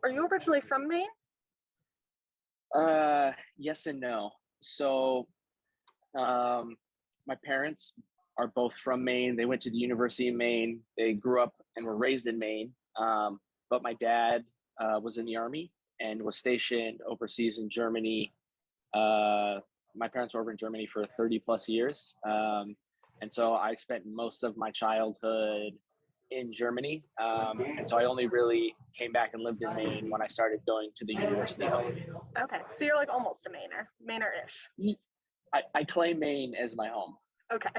are you originally from Maine? Yes and no. So, um, my parents are both from Maine. They went to the University of Maine. They grew up and were raised in Maine. But my dad was in the Army and was stationed overseas in Germany. Uh, my parents were over in Germany for 30 plus years. And so I spent most of my childhood in Germany. And so I only really came back and lived in Maine when I started going to the university home. Okay, so you're like almost a Mainer, Mainer-ish. I claim Maine as my home. Okay.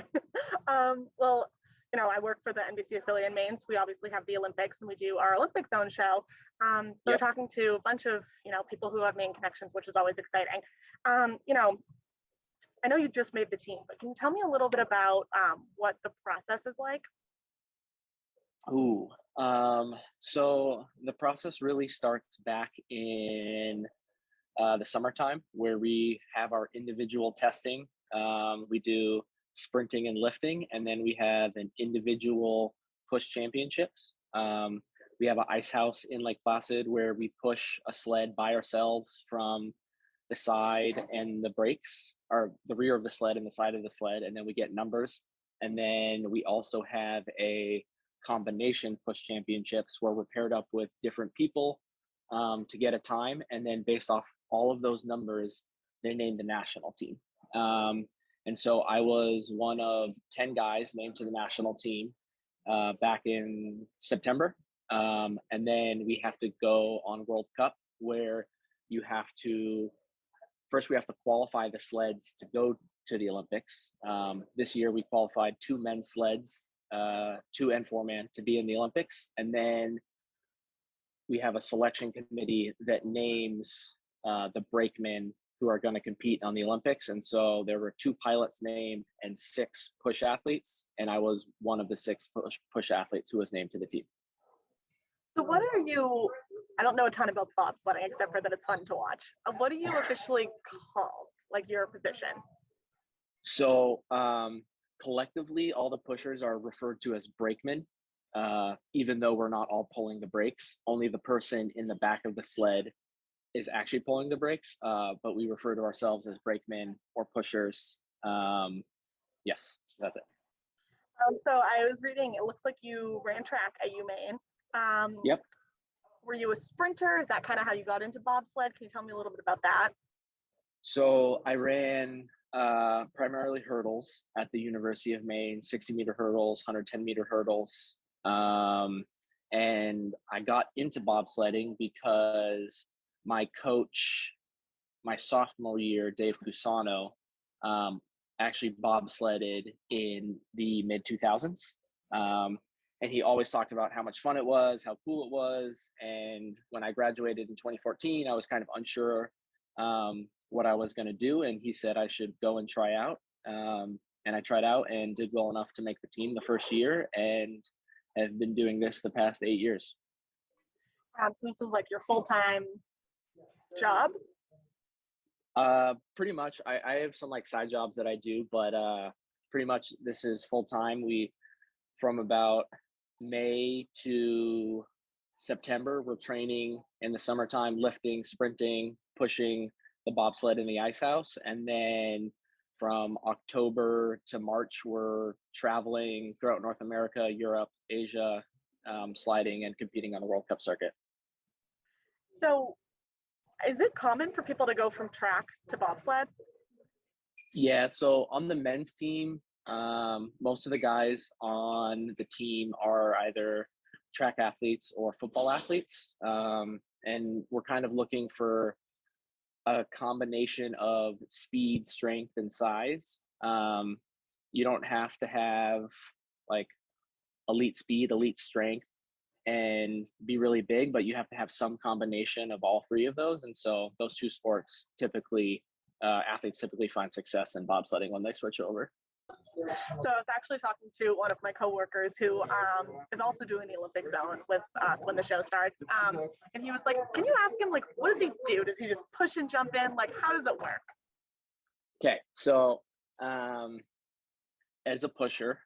Well, I work for the NBC affiliate in Maine, so we obviously have the Olympics and we do our Olympic Zone show. So we're Yep. talking to a bunch of, people who have Maine connections, which is always exciting. I know you just made the team, but can you tell me a little bit about what the process is like? Ooh. So the process really starts back in the summertime where we have our individual testing. We do sprinting and lifting, and then we have an individual push championships. We have an ice house in Lake Placid where we push a sled by ourselves from the side and the brakes, or the rear of the sled and the side of the sled, and then we get numbers. And then we also have a combination push championships where we're paired up with different people to get a time, and then based off all of those numbers, they named the national team. And so I was one of 10 guys named to the national team back in September. And then we have to go on World Cup where you have to, first we have to qualify the sleds to go to the Olympics. This year we qualified 2 men's sleds, 2 and 4-man to be in the Olympics. And then we have a selection committee that names the brakemen who are going to compete on the Olympics. And so there were 2 pilots named and 6 push athletes. And I was one of the 6 push athletes who was named to the team. So I don't know a ton about bobsledding except for that it's fun to watch. What are you officially called, like your position? So collectively, all the pushers are referred to as brakemen, even though we're not all pulling the brakes. Only the person in the back of the sled is actually pulling the brakes, but we refer to ourselves as brakemen or pushers. Yes, that's it. So I was reading, it looks like you ran track at UMaine. Yep. Were you a sprinter? Is that kind of how you got into bobsled? Can you tell me a little bit about that? So I ran primarily hurdles at the University of Maine, 60-meter hurdles, 110-meter hurdles. And I got into bobsledding because my coach, my sophomore year, Dave Cusano, actually bobsledded in the mid-2000s. And he always talked about how much fun it was, how cool it was. And when I graduated in 2014, I was kind of unsure what I was going to do. And he said I should go and try out. And I tried out and did well enough to make the team the first year, and have been doing this the past 8 years. So this is like your full-time job? Pretty much. I have some like side jobs that I do, but pretty much this is full-time. From about May to September, we're training in the summertime, lifting, sprinting, pushing the bobsled in the ice house. And then from October to March, we're traveling throughout North America, Europe, Asia, sliding and competing on the World Cup circuit. So is it common for people to go from track to bobsled? Yeah, so on the men's team, most of the guys on the team are either track athletes or football athletes. And we're kind of looking for a combination of speed, strength, and size. You don't have to have like elite speed, elite strength, and be really big, but you have to have some combination of all 3 of those. And so those 2 sports athletes typically find success in bobsledding when they switch over. So I was actually talking to one of my coworkers who is also doing the Olympic Zone with us when the show starts. And he was like, can you ask him, like, what does he do? Does he just push and jump in? Like, how does it work? Okay, so as a pusher,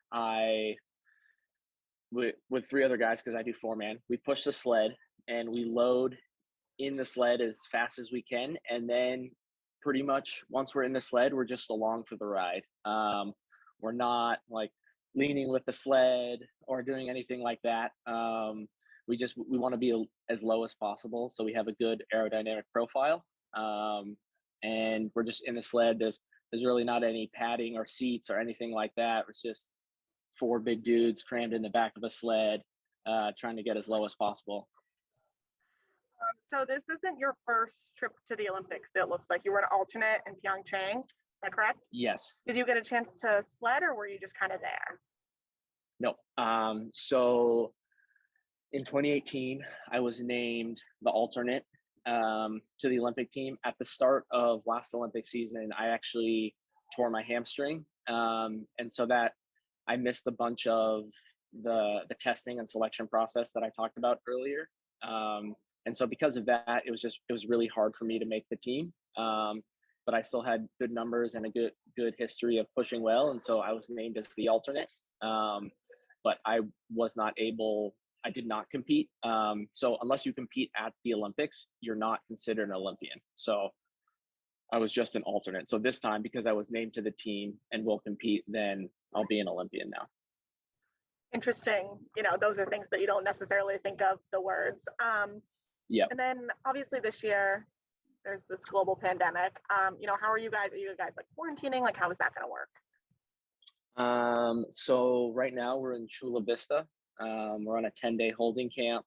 with 3 other guys, because I do 4-man, we push the sled and we load in the sled as fast as we can, and then pretty much once we're in the sled, we're just along for the ride. We're not like leaning with the sled or doing anything like that. We want to be as low as possible, so we have a good aerodynamic profile. And we're just in the sled. There's really not any padding or seats or anything like that. It's just four big dudes crammed in the back of a sled, trying to get as low as possible. So this isn't your first trip to the Olympics. It looks like you were an alternate in Pyeongchang. Is that correct? Yes. Did you get a chance to sled, or were you just kind of there? No. So in 2018, I was named the alternate to the Olympic team. At the start of last Olympic season, I actually tore my hamstring, and so that I missed a bunch of the testing and selection process that I talked about earlier. And so because of that, it was really hard for me to make the team. But I still had good numbers and a good history of pushing well, and so I was named as the alternate. But I did not compete. So unless you compete at the Olympics, you're not considered an Olympian. So I was just an alternate. So this time, because I was named to the team and will compete, then I'll be an Olympian now. Interesting. Those are things that you don't necessarily think of, the words. Yeah. And then obviously this year there's this global pandemic. How are you guys? Are you guys like quarantining? Like, how is that going to work? So right now we're in Chula Vista. We're on a 10-day holding camp.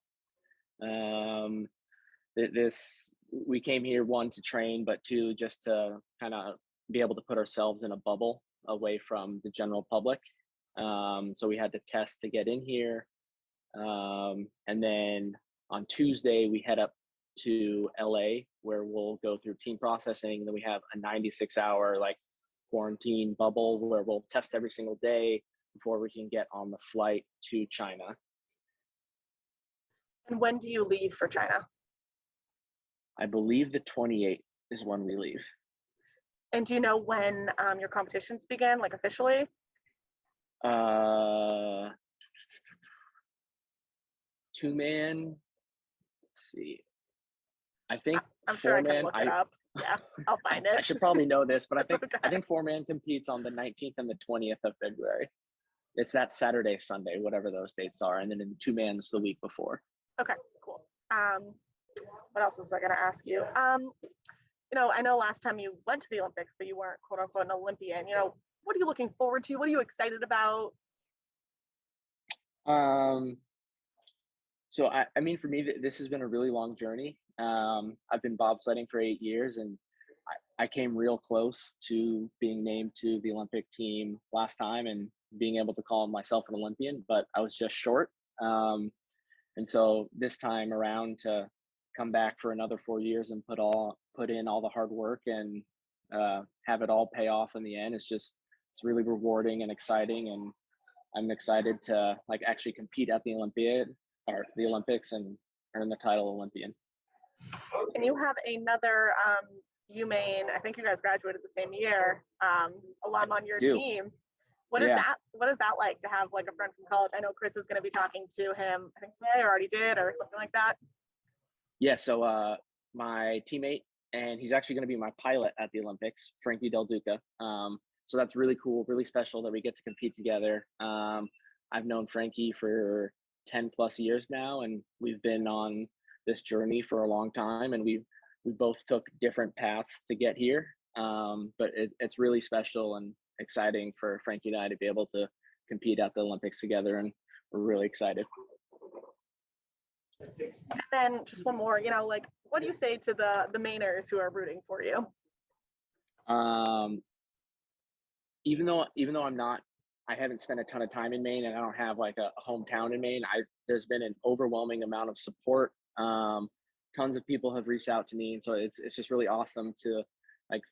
We came here, one, to train, but two, just to kind of be able to put ourselves in a bubble away from the general public. So we had to test to get in here. And then on Tuesday, we head up to LA, where we'll go through team processing. And then we have a 96-hour quarantine bubble where we'll test every single day before we can get on the flight to China. And when do you leave for China? I believe the 28th is when we leave. And do you know when your competitions begin, like officially? Two-man, let's see. I think I'm sure I can look it up. Yeah, I'll find it. I should probably know this, but Okay. I think four-man competes on the 19th and the 20th of February. It's that Saturday, Sunday, whatever those dates are, and then in two-man's the week before. Okay, cool. What else was I going to ask you? I know last time you went to the Olympics, but you weren't quote unquote an Olympian. What are you looking forward to? What are you excited about? So I mean, for me, this has been a really long journey. I've been bobsledding for 8 years, and I came real close to being named to the Olympic team last time and being able to call myself an Olympian, but I was just short. And so this time around, to come back for another 4 years and put in all the hard work and have it all pay off in the end, it's really rewarding and exciting. And I'm excited to actually compete at the Olympics and earn the title Olympian. And you have another UMaine, I think you guys graduated the same year, alum on your team. What is that like to have a friend from college? I know Chris is going to be talking to him, I think today, or already did, or something like that. Yeah, so my teammate, and he's actually going to be my pilot at the Olympics, Frankie Del Duca. So that's really cool, really special that we get to compete together. I've known Frankie for 10 plus years now, and we've been on this journey for a long time, and we both took different paths to get here. But it's really special and exciting for Frankie and I to be able to compete at the Olympics together, and we're really excited. And then just one more, what do you say to the Mainers who are rooting for you? Even though I haven't spent a ton of time in Maine, and I don't have a hometown in Maine, there's been an overwhelming amount of support. Tons of people have reached out to me, and so it's just really awesome to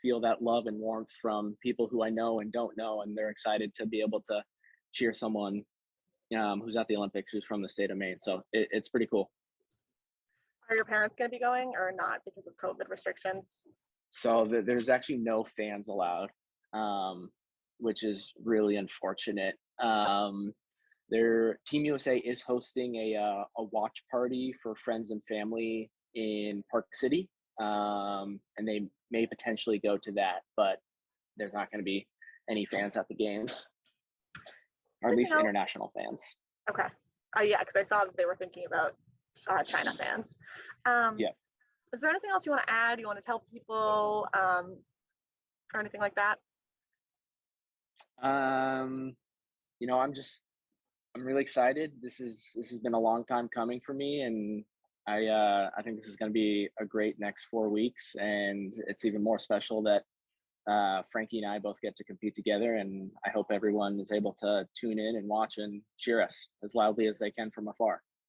feel that love and warmth from people who I know and don't know, and they're excited to be able to cheer someone who's at the Olympics who's from the state of Maine. So it's pretty cool. Are your parents going to be going or not because of COVID restrictions? So there's actually no fans allowed, which is really unfortunate. Their Team USA is hosting a watch party for friends and family in Park City, and they may potentially go to that, but there's not going to be any fans at the games, or at Good to least know. international fans. Okay. Yeah, because I saw that they were thinking about China fans. Yeah. Is there anything else you want to add? You want to tell people or anything like that? You know, I'm really excited. This has been a long time coming for me, and I think this is going to be a great next 4 weeks, and it's even more special that Frankie and I both get to compete together, and I hope everyone is able to tune in and watch and cheer us as loudly as they can from afar.